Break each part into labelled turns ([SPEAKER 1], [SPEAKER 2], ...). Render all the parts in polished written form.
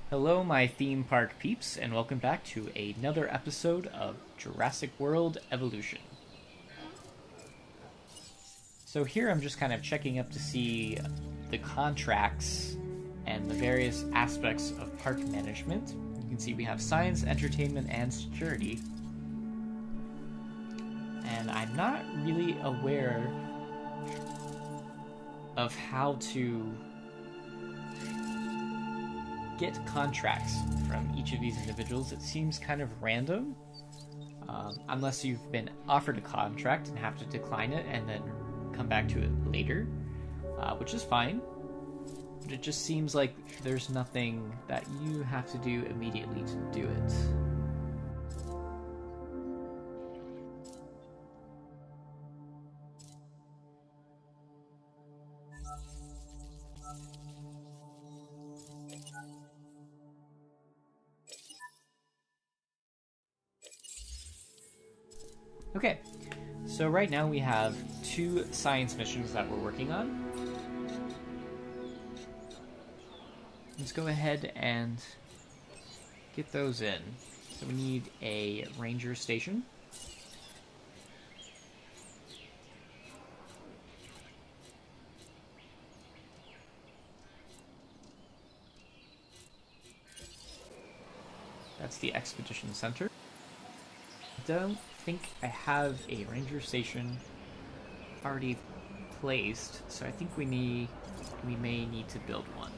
[SPEAKER 1] Hello, my theme park peeps, and welcome back to another episode of Jurassic World Evolution. So here I'm just kind of checking up to see the contracts and the various aspects of park management. You can see we have science, entertainment, and security. And I'm not really aware of how to get contracts from each of these individuals. It seems kind of random, unless you've been offered a contract and have to decline it and then come back to it later, which is fine. But it just seems like there's nothing that you have to do immediately to do it. Okay, so right now we have 2 science missions that we're working on. Let's go ahead and get those in. So we need a ranger station. That's the expedition center. Don't think I have a ranger station already placed, so I think we may need to build one.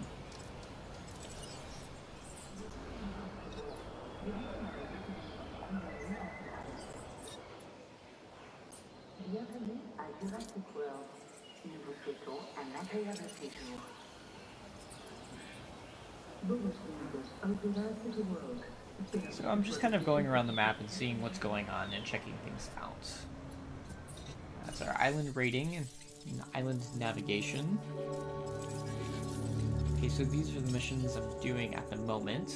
[SPEAKER 2] Bienvenue à Jurassic World. Nous vous souhaitons un agréable séjour. Bienvenidos a Jurassic World.
[SPEAKER 1] So I'm just kind of going around the map and seeing what's going on and checking things out. That's our island rating and island navigation. Okay, so these are the missions I'm doing at the moment.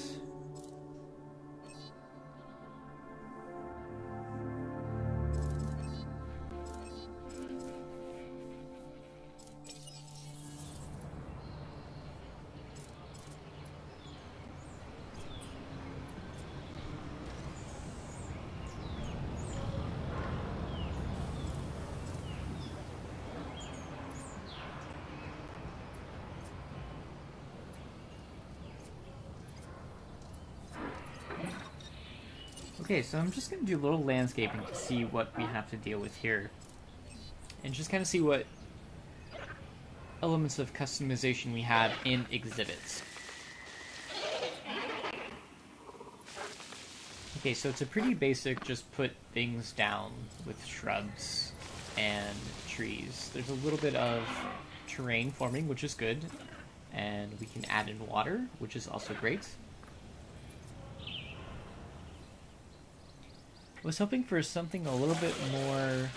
[SPEAKER 1] Okay, so I'm just going to do a little landscaping to see what we have to deal with here. And just kind of see what elements of customization we have in exhibits. Okay, so it's a pretty basic, just put things down with shrubs and trees. There's a little bit of terrain forming, which is good. And we can add in water, which is also great. I was hoping for something a little bit more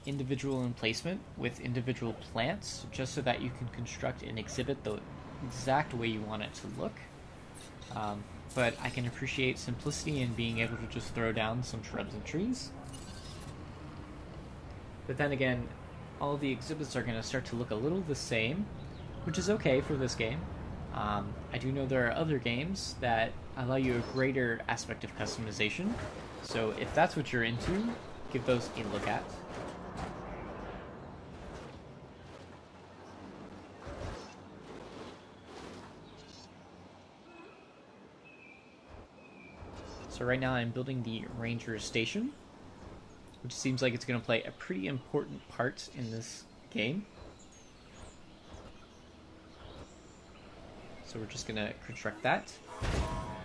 [SPEAKER 1] individual in placement with individual plants, just so that you can construct an exhibit the exact way you want it to look. But I can appreciate simplicity in being able to just throw down some shrubs and trees. But then again, all the exhibits are going to start to look a little the same, which is okay for this game. I do know there are other games that allow you a greater aspect of customization. So if that's what you're into, give those a look at. So right now I'm building the ranger station, which seems like it's going to play a pretty important part in this game. So we're just going to construct that.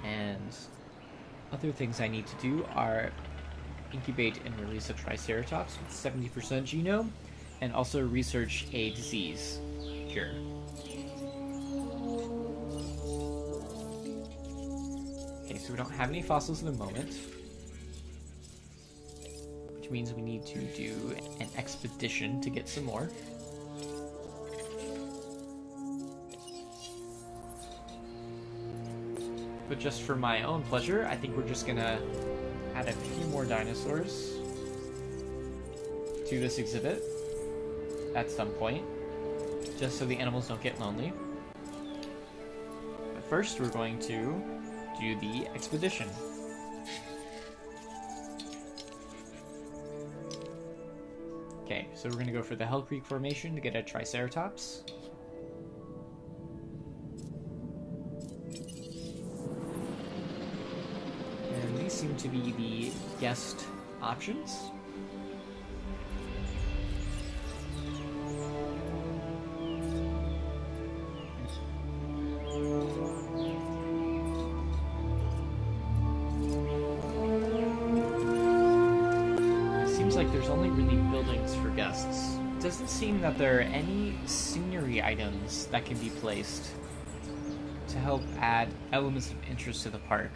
[SPEAKER 1] And other things I need to do are incubate and release a Triceratops with 70% genome, and also research a disease cure. Okay, so we don't have any fossils at the moment, which means we need to do an expedition to get some more. But just for my own pleasure, I think we're just gonna add a few more dinosaurs to this exhibit at some point, just so the animals don't get lonely. But first we're going to do the expedition. Okay, so we're going to go for the Hell Creek Formation to get a Triceratops. And these seem to be the guest options. Like there's only really buildings for guests. It doesn't seem that there are any scenery items that can be placed to help add elements of interest to the park.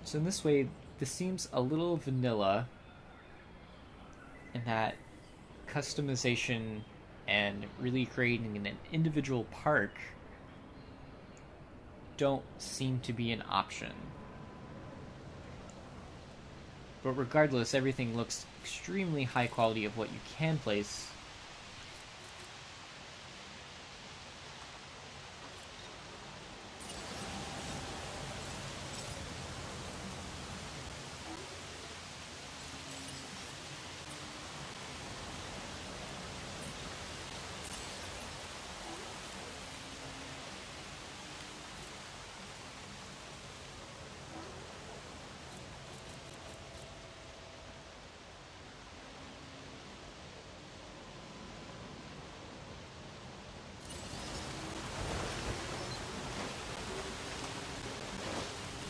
[SPEAKER 1] So in this way, this seems a little vanilla in that customization and really creating an individual park don't seem to be an option. But regardless, everything looks extremely high quality of what you can place.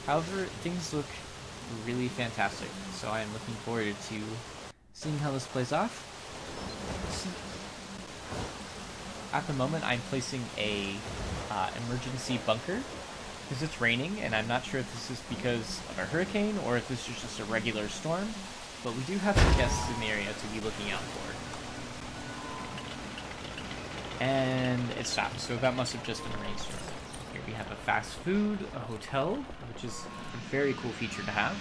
[SPEAKER 1] However, things look really fantastic, so I am looking forward to seeing how this plays off. At the moment, I'm placing a emergency bunker because it's raining, and I'm not sure if this is because of a hurricane or if this is just a regular storm, but we do have some guests in the area to be looking out for. And it stopped, so that must have just been a rainstorm. Here we have a fast food, a hotel, which is a very cool feature to have.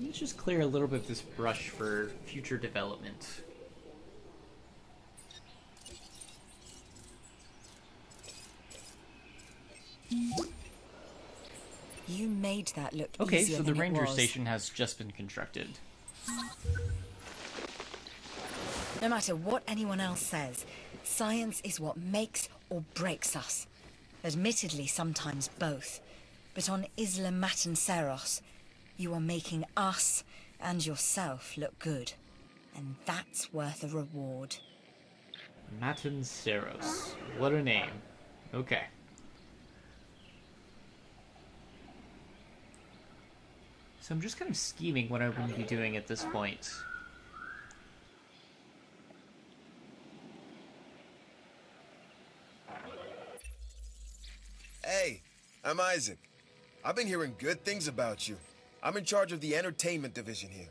[SPEAKER 1] Let's just clear a little bit of this brush for future development.
[SPEAKER 3] You made that look
[SPEAKER 1] okay,
[SPEAKER 3] easier
[SPEAKER 1] so the
[SPEAKER 3] than it
[SPEAKER 1] ranger
[SPEAKER 3] was.
[SPEAKER 1] station has just been constructed.
[SPEAKER 3] No matter what anyone else says, science is what makes or breaks us. Admittedly, sometimes both. But on Isla Matanceros, you are making us and yourself look good. And that's worth a reward.
[SPEAKER 1] Matanceros. What a name. Okay. So I'm just kind of scheming what I would be doing at this point.
[SPEAKER 4] Hey, I'm Isaac. I've been hearing good things about you. I'm in charge of the entertainment division here.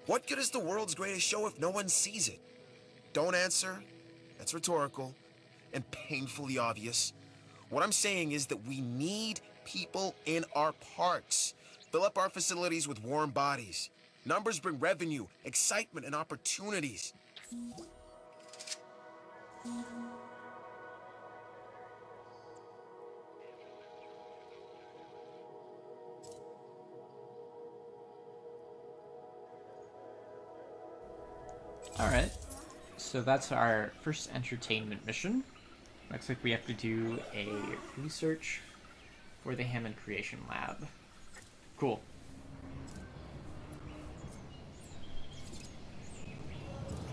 [SPEAKER 4] What good is the world's greatest show if no one sees it? Don't answer. That's rhetorical and painfully obvious. What I'm saying is that we need people in our parks. Fill up our facilities with warm bodies. Numbers bring revenue, excitement, and opportunities.
[SPEAKER 1] Alright, so that's our first entertainment mission. Looks like we have to do a research for the Hammond Creation Lab. Cool.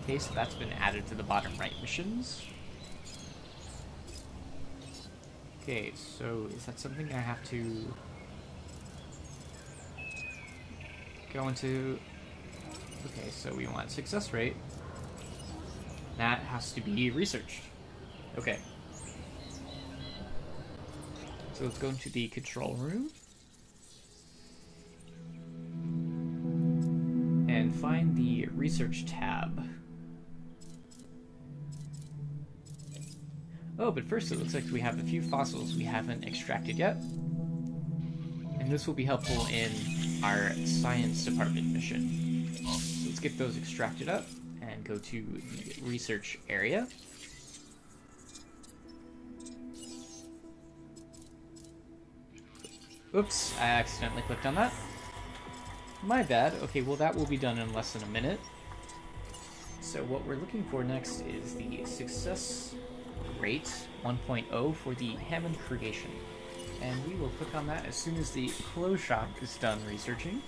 [SPEAKER 1] Okay, so that's been added to the bottom right missions. Okay, so is that something I have to go into? Okay, so we want success rate. That has to be researched. Okay. So let's go into the control room. And find the research tab. Oh, but first it looks like we have a few fossils we haven't extracted yet. And this will be helpful in our science department mission. So let's get those extracted up and go to the research area. Oops, I accidentally clicked on that. My bad. Okay, well that will be done in less than a minute. So what we're looking for next is the success rate 1.0 for the Hammond creation. And we will click on that as soon as the clothes shop is done researching.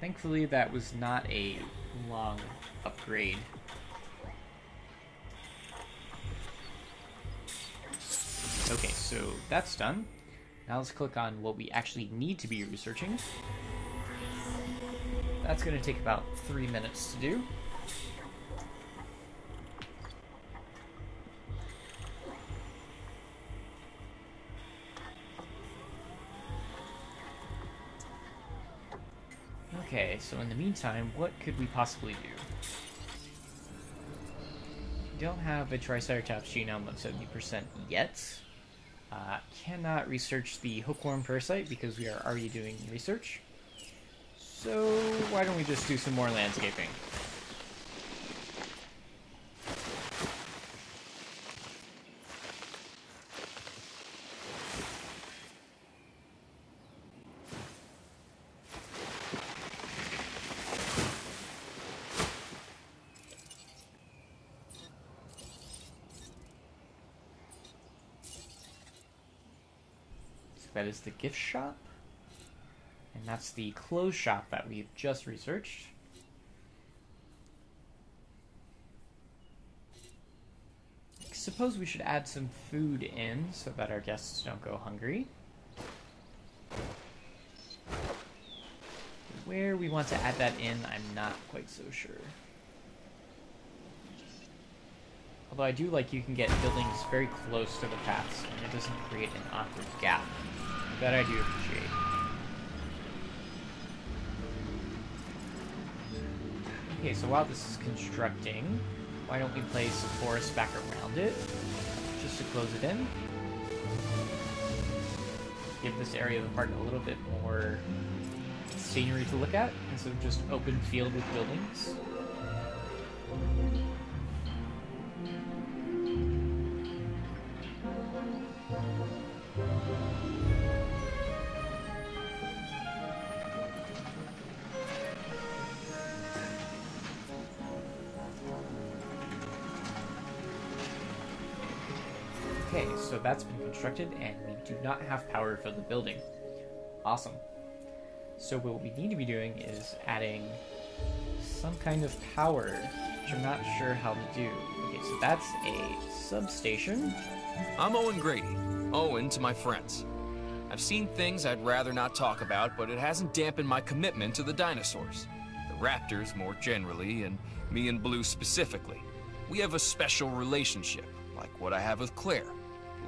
[SPEAKER 1] Thankfully that was not a long upgrade. Okay, so that's done. Now let's click on what we actually need to be researching. That's going to take about 3 minutes to do. Okay, so in the meantime, what could we possibly do? We don't have a Triceratops genome of 70% yet. Cannot research the hookworm parasite because we are already doing research. So why don't we just do some more landscaping? That is the gift shop, and that's the clothes shop that we've just researched. I suppose we should add some food in so that our guests don't go hungry. Where we want to add that in, I'm not quite so sure. Although I do like you can get buildings very close to the paths and it doesn't create an awkward gap. That I do appreciate. Okay, so while this is constructing, why don't we place a forest back around it, just to close it in. Give this area of the park a little bit more scenery to look at, instead of just open field with buildings. Okay, so that's been constructed, and we do not have power for the building. Awesome. So what we need to be doing is adding some kind of power, which I'm not sure how to do. Okay, so that's a substation.
[SPEAKER 5] I'm Owen Grady. Owen to my friends. I've seen things I'd rather not talk about, but it hasn't dampened my commitment to the dinosaurs. The raptors more generally, and me and Blue specifically. We have a special relationship, like what I have with Claire.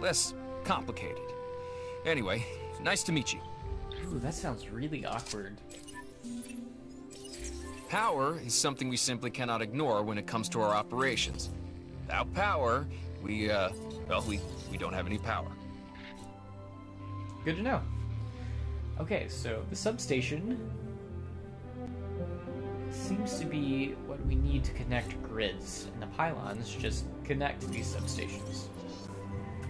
[SPEAKER 5] Less complicated. Anyway, nice to meet you.
[SPEAKER 1] Ooh, that sounds really awkward.
[SPEAKER 5] Power is something we simply cannot ignore when it comes to our operations. Without power, we don't have any power.
[SPEAKER 1] Good to know. Okay, so the substation seems to be what we need to connect grids, and the pylons just connect these substations.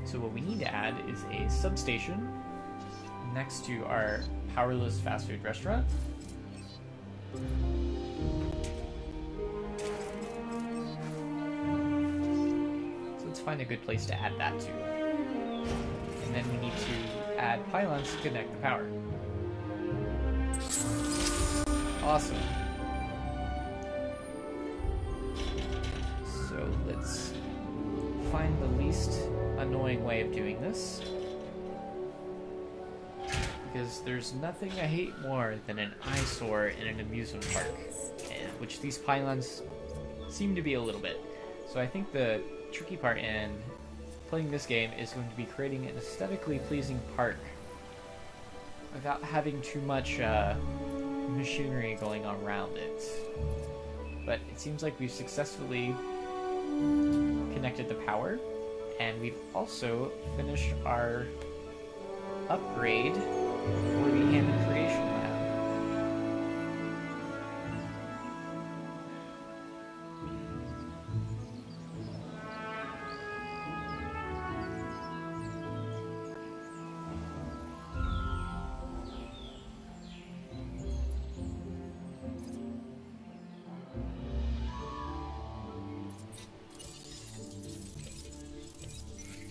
[SPEAKER 1] So what we need to add is a substation next to our powerless fast food restaurant. So let's find a good place to add that to. And then we need to add pylons to connect the power. Awesome. So let's find the least annoying way of doing this. Because there's nothing I hate more than an eyesore in an amusement park, which these pylons seem to be a little bit. So I think the tricky part in playing this game is going to be creating an aesthetically pleasing park. without having too much machinery going on around it. But it seems like we've successfully connected the power, and we've also finished our upgrade for the Hammond Creation Lab.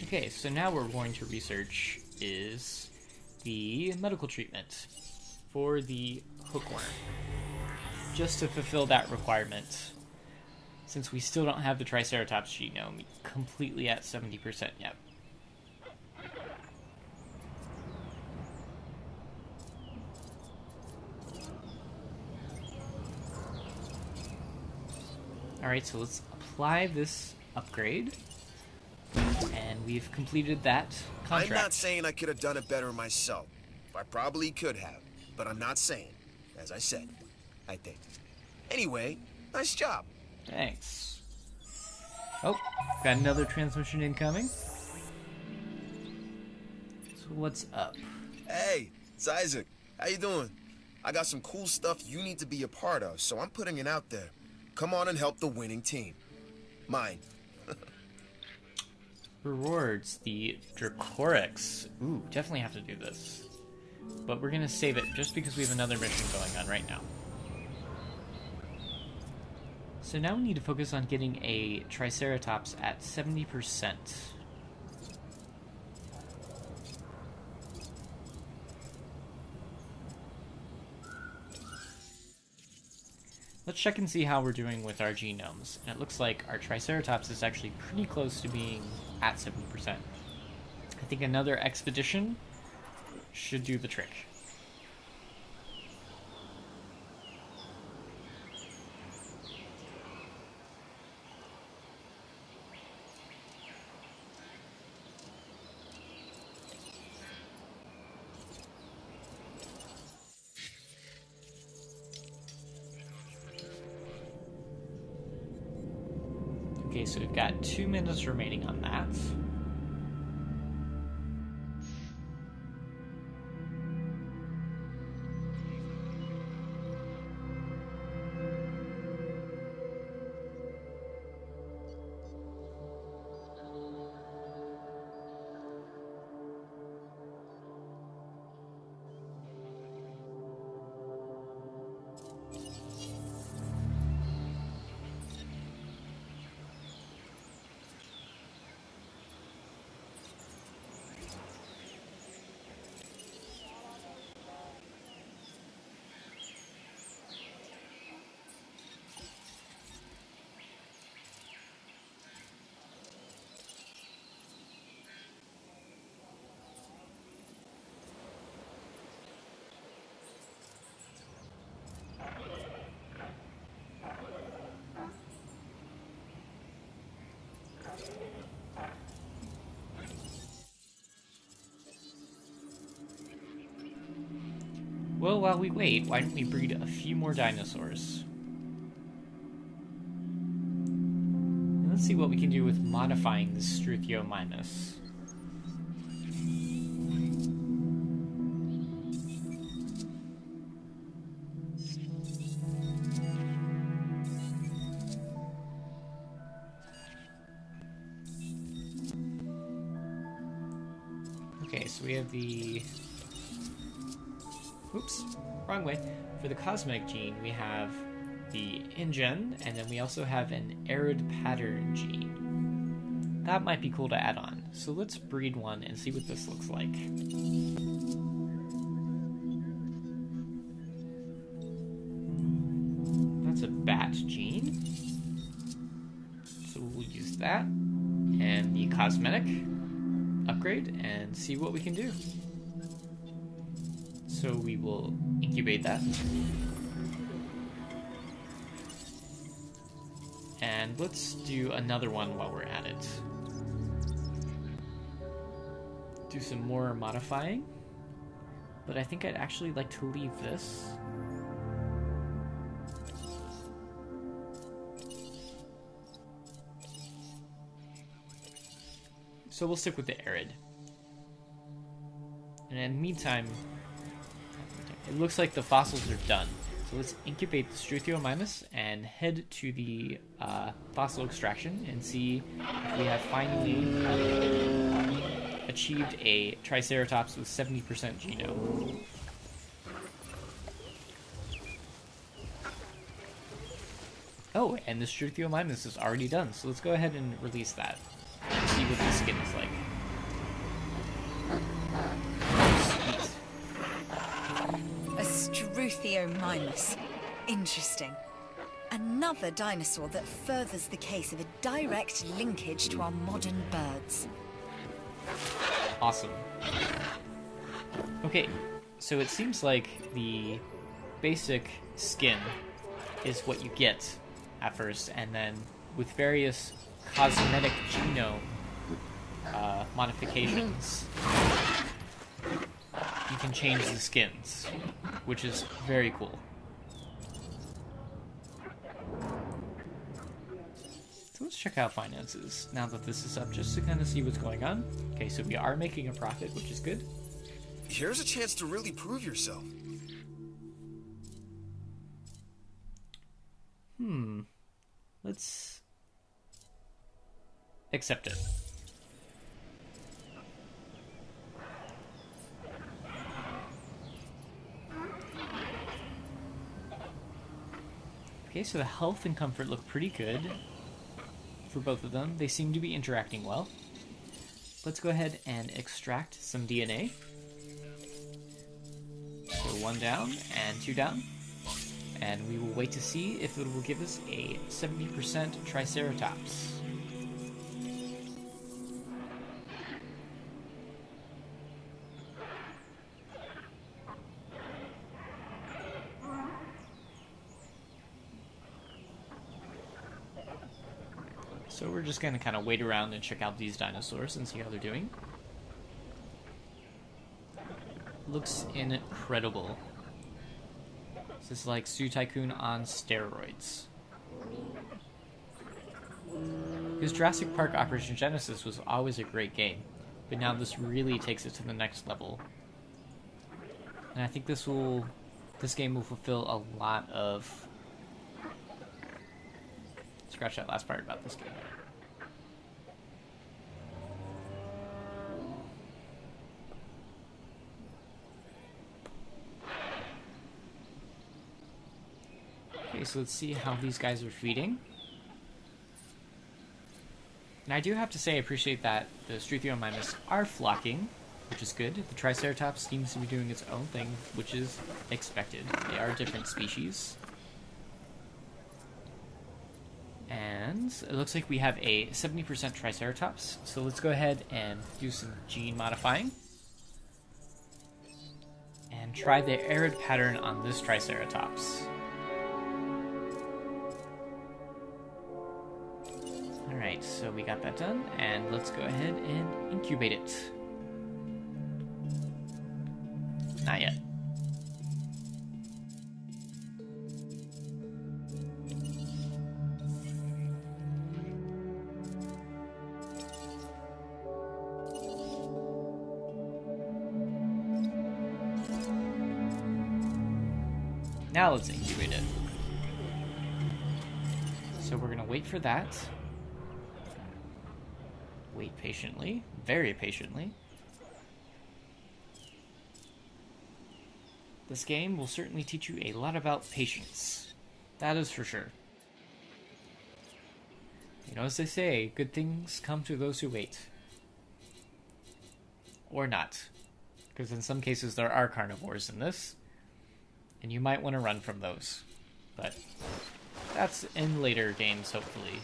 [SPEAKER 1] Okay, so now what we're going to research is the medical treatment for the hookworm. Just to fulfill that requirement, since we still don't have the Triceratops genome completely at 70% yet. Alright, so let's apply this upgrade. And we've completed that contract.
[SPEAKER 4] I'm not saying I could have done it better myself. I probably could have, but I'm not saying. As I said, I think. Anyway, nice job.
[SPEAKER 1] Thanks. Oh, got another transmission incoming. So what's up?
[SPEAKER 4] Hey, it's Isaac. How you doing? I got some cool stuff you need to be a part of, so I'm putting it out there. Come on and help the winning team. Mine.
[SPEAKER 1] Rewards, the Dracorix. Ooh, definitely have to do this. But we're gonna save it just because we have another mission going on right now. So now we need to focus on getting a Triceratops at 70%. Let's check and see how we're doing with our genomes. And it looks like our Triceratops is actually pretty close to being at 70%. I think another expedition should do the trick. Okay, so we've got 2 minutes remaining on that. Well, while we wait, why don't we breed a few more dinosaurs? And let's see what we can do with modifying the Struthiomimus. Okay, so we have the... Oops, wrong way. For the cosmetic gene, we have the InGen, and then we also have an arid pattern gene. That might be cool to add on. So let's breed one and see what this looks like. That's a bat gene. So we'll use that and the cosmetic upgrade and see what we can do. So we will incubate that. And let's do another one while we're at it. Do some more modifying. but I think I'd actually like to leave this. So we'll stick with the arid. And in the meantime, it looks like the fossils are done. So let's incubate the Struthiomimus and head to the fossil extraction and see if we have finally achieved a Triceratops with 70% genome. Oh, and the Struthiomimus is already done, so let's go ahead and release that and see what the skin is like.
[SPEAKER 3] A Struthiomimus. Interesting. Another dinosaur that furthers the case of a direct linkage to our modern birds.
[SPEAKER 1] Awesome. Okay, so it seems like the basic skin is what you get at first, and then with various cosmetic genome modifications, you can change the skins, which is very cool. So let's check out finances now that this is up, just to kind of see what's going on. Okay, so we are making a profit, which is good.
[SPEAKER 4] Here's a chance to really prove yourself.
[SPEAKER 1] Let's accept it. Okay, so the health and comfort look pretty good for both of them. They seem to be interacting well. Let's go ahead and extract some DNA. So 1 down and 2 down. And we will wait to see if it will give us a 70% Triceratops. So we're just going to kind of wait around and check out these dinosaurs and see how they're doing. Looks incredible. This is like Zoo Tycoon on steroids. Because Jurassic Park Operation Genesis was always a great game, but now this really takes it to the next level. And I think this game will fulfill a lot of... Scratch that last part about this game. Okay, so let's see how these guys are feeding. And I do have to say I appreciate that the Struthiomimus are flocking, which is good. The Triceratops seems to be doing its own thing, which is expected. They are different species. And it looks like we have a 70% Triceratops, so let's go ahead and do some gene modifying. And try the arid pattern on this Triceratops. Alright, so we got that done, and let's go ahead and incubate it. Not yet. Now let's incubate it. So we're going to wait for that. Wait patiently, very patiently. This game will certainly teach you a lot about patience. That is for sure. You know, as they say, good things come to those who wait. Or not. Because in some cases there are carnivores in this. And you might want to run from those. But that's in later games, hopefully.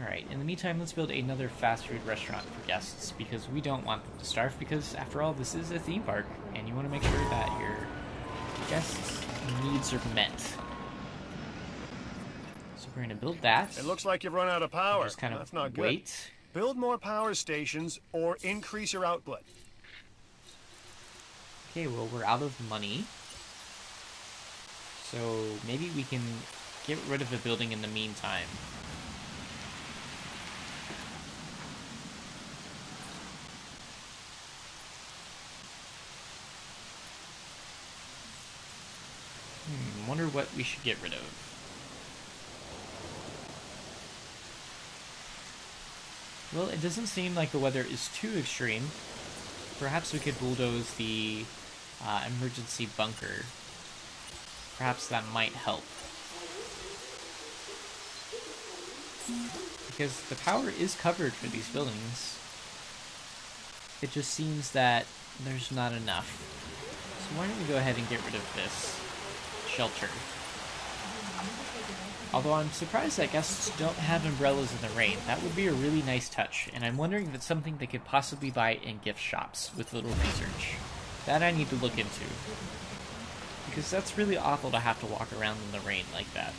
[SPEAKER 1] Alright, in the meantime, let's build another fast food restaurant for guests, because we don't want them to starve, because after all, this is a theme park, and you want to make sure that your guests' needs are met. So we're going to build that.
[SPEAKER 6] It looks like you've run out of power.
[SPEAKER 1] Just kind of
[SPEAKER 6] That's not good.
[SPEAKER 1] wait
[SPEAKER 6] Build more power stations or increase your output.
[SPEAKER 1] Okay, well, we're out of money. So maybe we can get rid of a building in the meantime. Wonder what we should get rid of. Well, it doesn't seem like the weather is too extreme. Perhaps we could bulldoze the emergency bunker. Perhaps that might help. Because the power is covered for these buildings. It just seems that there's not enough. So why don't we go ahead and get rid of this shelter. Although I'm surprised that guests don't have umbrellas in the rain. That would be a really nice touch, and I'm wondering if it's something they could possibly buy in gift shops with little research. That I need to look into. Because that's really awful to have to walk around in the rain like that.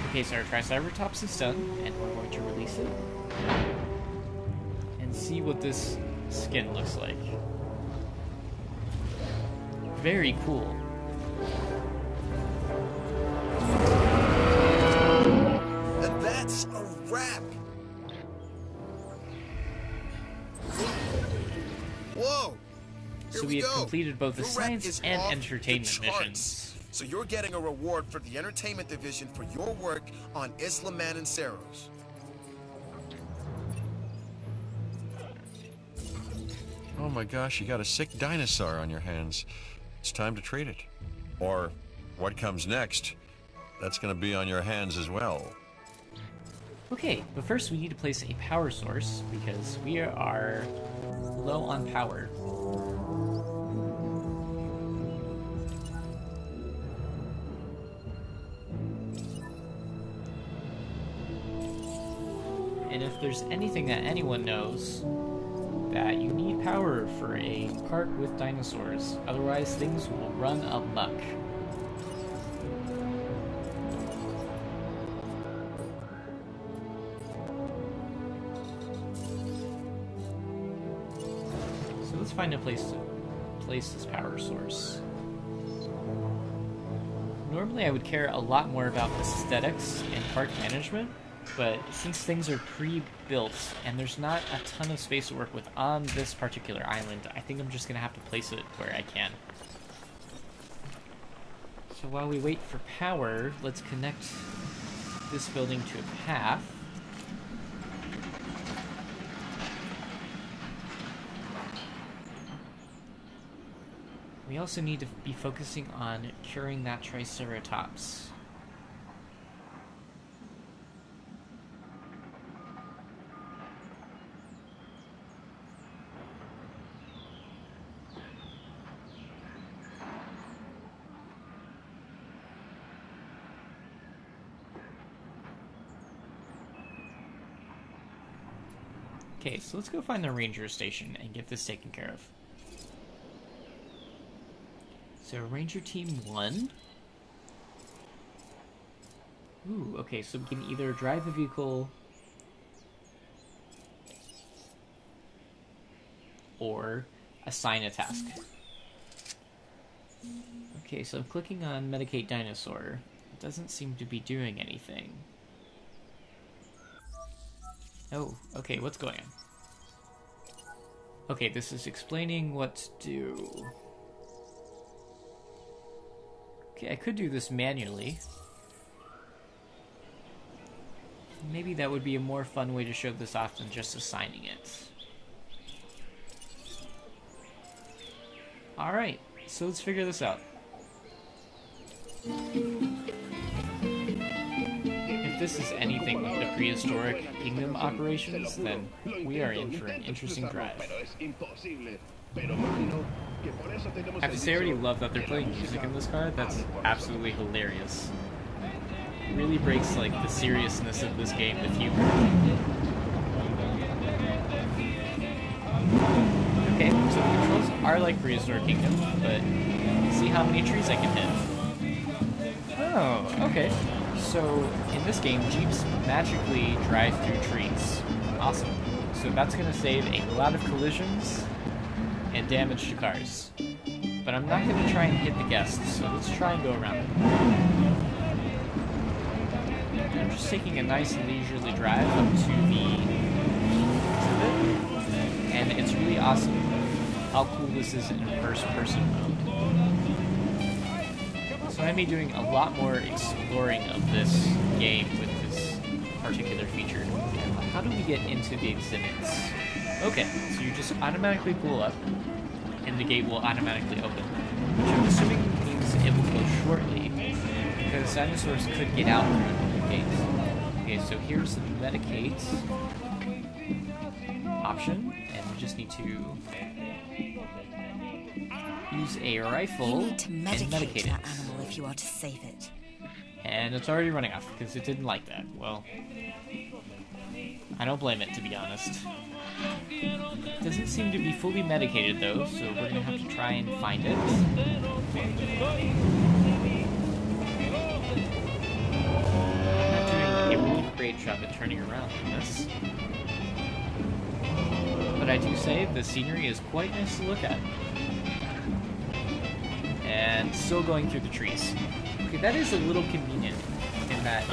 [SPEAKER 1] Okay, so our Triceratops is done, and we're going to release it. And see what this skin looks like. Very cool.
[SPEAKER 4] And that's a wrap. Whoa!
[SPEAKER 1] So we have completed both the science and entertainment missions.
[SPEAKER 4] So you're getting a reward for the entertainment division for your work on Isla Mananceros.
[SPEAKER 7] Oh my gosh, you got a sick dinosaur on your hands. It's time to treat it. Or what comes next, that's gonna be on your hands as well.
[SPEAKER 1] Okay, but first we need to place a power source because we are low on power. And if there's anything that anyone knows, that you need power for a park with dinosaurs, otherwise things will run amok. So let's find a place to place this power source. Normally I would care a lot more about aesthetics and park management, but since things are pre-built and there's not a ton of space to work with on this particular island, I think I'm just going to have to place it where I can. So while we wait for power, let's connect this building to a path. We also need to be focusing on curing that Triceratops. Okay, so let's go find the ranger station and get this taken care of. So Ranger Team 1. Ooh, okay, so we can either drive a vehicle or assign a task. Okay, so I'm clicking on Medicate Dinosaur. It doesn't seem to be doing anything. Oh, okay, what's going on? Okay, this is explaining what to do. Okay, I could do this manually. Maybe that would be a more fun way to show this off than just assigning it. Alright, so let's figure this out. If this is anything like the prehistoric kingdom operations, then we are in for an interesting drive. I have to say, I already love that they're playing music in this car. That's absolutely hilarious. It really breaks like the seriousness of this game with humor. Okay, so the controls are like Prehistoric Kingdom, but let's see how many trees I can hit. Oh, okay. So, in this game, Jeeps magically drive through trees. Awesome. So that's going to save a lot of collisions and damage to cars. But I'm not going to try and hit the guests, so let's try and go around it. I'm just taking a nice leisurely drive up to the exhibit, and it's really awesome how cool this is in first-person mode. So I'm going to be doing a lot more exploring of this game with this particular feature. How do we get into the exhibits? Okay, so you just automatically pull up, and the gate will automatically open, which I'm assuming means it will close shortly, because dinosaurs could get out through the gates. Okay, so here's the medicate option, and we just need to use a rifle
[SPEAKER 3] You need to
[SPEAKER 1] and
[SPEAKER 3] medicate
[SPEAKER 1] medicate
[SPEAKER 3] that
[SPEAKER 1] it.
[SPEAKER 3] animal if you are to save it.
[SPEAKER 1] And it's already running off, because it didn't like that. Well, I don't blame it, to be honest. Doesn't seem to be fully medicated, though, so we're going to have to try and find it. I'm not doing a really great job at turning around in this. But I do say the scenery is quite nice to look at. And still going through the trees. Okay, that is a little convenient in that...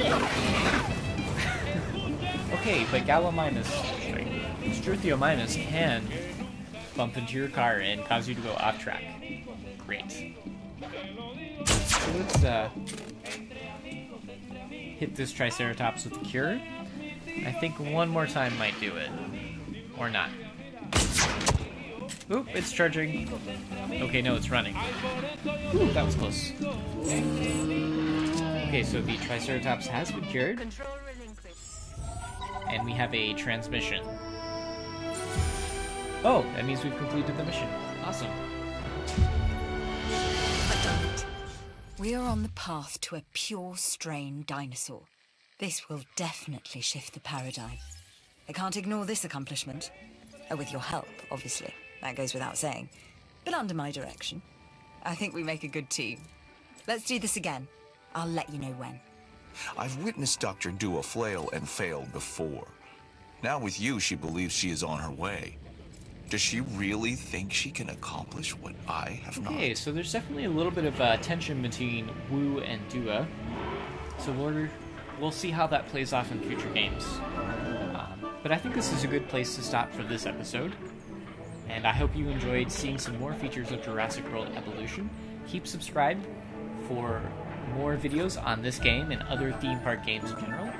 [SPEAKER 1] Okay, but Struthiomimus can bump into your car and cause you to go off track. Great. So let's hit this Triceratops with a cure. I think one more time might do it. Or not. Oop, it's charging. Okay, no, it's running. Ooh, that was close. Okay, so the Triceratops has been cured. And we have a transmission. Oh, that means we've completed the mission. Awesome.
[SPEAKER 3] I've done it. We are on the path to a pure strain dinosaur. This will definitely shift the paradigm. I can't ignore this accomplishment. With your help, obviously. That goes without saying. But under my direction. I think we make a good team. Let's do this again. I'll let you know when.
[SPEAKER 8] I've witnessed Dr. Dua flail and fail before. Now with you, she believes she is on her way. Does she really think she can accomplish what I have not?
[SPEAKER 1] Okay, so there's definitely a little bit of tension between Wu and Dua. So we'll see how that plays off in future games. But I think this is a good place to stop for this episode. And I hope you enjoyed seeing some more features of Jurassic World Evolution. Keep subscribed for more videos on this game and other theme park games in general.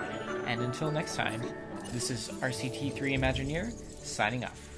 [SPEAKER 1] And until next time, this is RCT3 Imagineer, signing off.